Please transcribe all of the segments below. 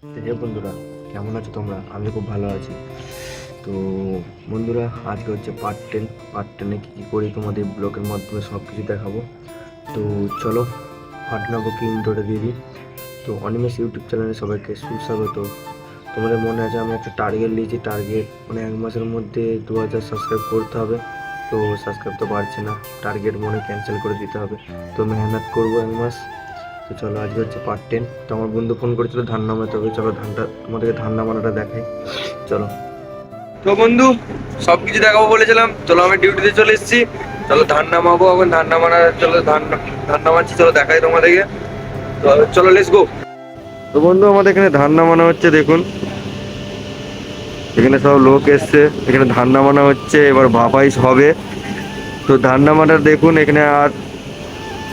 তো হে বন্ধুরা, কেমন আছো তোমরা? আমি খুব ভালো আছি। তো বন্ধুরা, আজকে হচ্ছে পার্ট 10। কী কী করি তোমাদের ব্লগের মাধ্যমে সব কিছু দেখাবো। তো চলো পার্ট নেবো কি ইন্ট্রোটা দিয়ে দিই। তো অনিমেষ ইউটিউব চ্যানেলে সবাইকে সুস্বাগত। তোমাদের মনে আছে আমি একটা টার্গেট নিয়েছি, মানে 1 মাসের মধ্যে 2000 সাবস্ক্রাইব করতে হবে। তো সাবস্ক্রাইব তো বাড়ছে না, টার্গেট মনে ক্যান্সেল করে দিতে হবে। তো মেহনত করবো 1 মাস। তো চলো, আজকে হচ্ছে পার্ট 10। তো আমার বন্ধু ফোন করেছিল ধান নামাতে হবে। চলো তোমাদেরকে ধান নামানোটা দেখাই। চলো। তো বন্ধু, সব কিছু দেখাবো বলেছিলাম, চলো আমি ডিউটিতে চলে এসেছি। চলো ধান নামাবো, এখন ধান নামানো, চলো ধান ধান নামাচ্ছি, চলো দেখাই তোমাদেরকে। তো চলো, লেটস গো। তো বন্ধু, আমাদের এখানে ধান নামানো হচ্ছে, দেখুন এখানে সব লোক এসছে, এখানে ধান নামানো হচ্ছে, এবার ভাপাই হবে। তো ধান নামাটা দেখুন, এখানে আর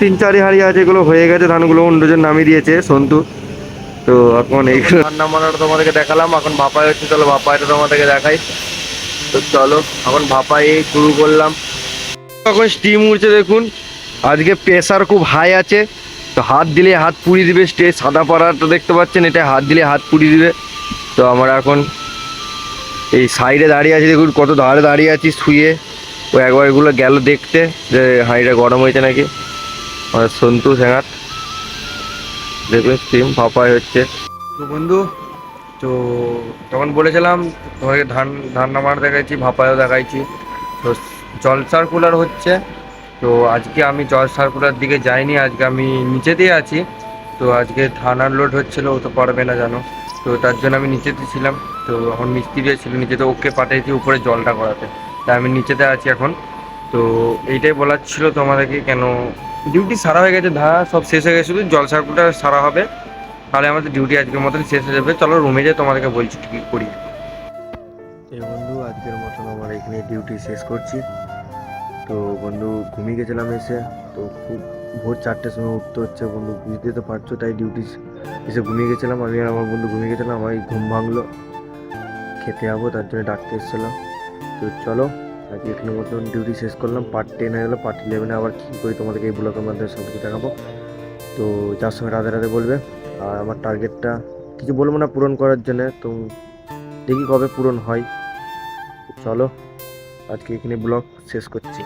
3-4 হাড়ি আছে, এগুলো হয়ে গেছে, ধানগুলো অন্যজন নামিয়ে দিয়েছে, সন্তু। তো এখন এই ধান নামানোটা তোমাদেরকে দেখালাম, এখন ভাপাই হচ্ছে, চলো ভাপাইটা তোমাদেরকে দেখাই। তো চলো এখন ভাপাই শুরু করলাম। এখন স্টিম উঠছে দেখুন, আজকে প্রেসার খুব হাই আছে। তো হাত দিলে হাত পুড়িয়ে দিবে, স্টেজ সাদা পাড়াটা দেখতে পাচ্ছেন, এটা হাত দিলে হাত পুড়িয়ে দিবে। তো আমরা এখন এই সাইডে দাঁড়িয়ে আছি, দেখুন কত ধারে দাঁড়িয়ে আছি শুয়ে। ও একবার এগুলো গেল দেখতে যে হাঁড়িটা গরম হয়েছে নাকি। আমাদের সন্তু স্যাঙাত দেখুন স্টিম ভাপাই হচ্ছে। তো বন্ধু, তো তখন বলেছিলাম তোমাকে ধান ধান নামানো দেখাইছি, ভাপায়ও দেখাইছি। তো জল সার্কুলার হচ্ছে। তো আজকে আমি জল সার্কুলার দিকে যাইনি, আজকে আমি নিচেতেই আছি। তো আজকে ধান আনলোড হচ্ছিলো, ও তো পারবে না জানো। তো তার জন্য আমি নিচেতে ছিলাম। তো এখন মিস্ত্রি ছিল নিচেতে, ওকে পাঠিয়েছি উপরে জলটা করাতে। তাই আমি নিচেতে আছি এখন। তো এইটাই বলার ছিল তোমাদেরকে, কেন ডিউটি সারা হয়ে গেছে, সব শেষ হয়ে গেছে, শুধু জল সার্কুলার সারা হবে, তাহলে আমাদের ডিউটি আজকের মতন শেষ হয়ে যাবে। চলো রুমে যাই, তোমাদেরকে বলছি কী করি। এই বন্ধু, আজকের মতন আমার এখানে ডিউটি শেষ করছি। তো বন্ধু, ঘুমিয়ে গেছিলাম এসে। তো খুব ভোর 4টের সময় উঠতে হচ্ছে বন্ধু, বুঝতে তো পারছো, তাই ডিউটি এসে ঘুমিয়ে গেছিলাম। আমি আর আমার বন্ধু ঘুমিয়ে গেছিলাম, আমার ঘুম ভাঙলো, খেতে যাবো তার জন্য ডাকতে এসেছিলাম। তো চলো, আজকে এখানে মতন ডিউটি শেষ করলাম। পার্ট 10 হয়ে গেলো, পার্ট 11 আবার কী করি তোমাদেরকে এই ব্লগের মাধ্যমে সব কিছু দেখাবো। তো যার সঙ্গে রাধে রাধে বলবে। আর আমার টার্গেটটা কিছু বলবো না পূরণ করার জন্য, তো দেখি কবে পূরণ হয়। চলো, আজকে এখানে ব্লগ শেষ করছি।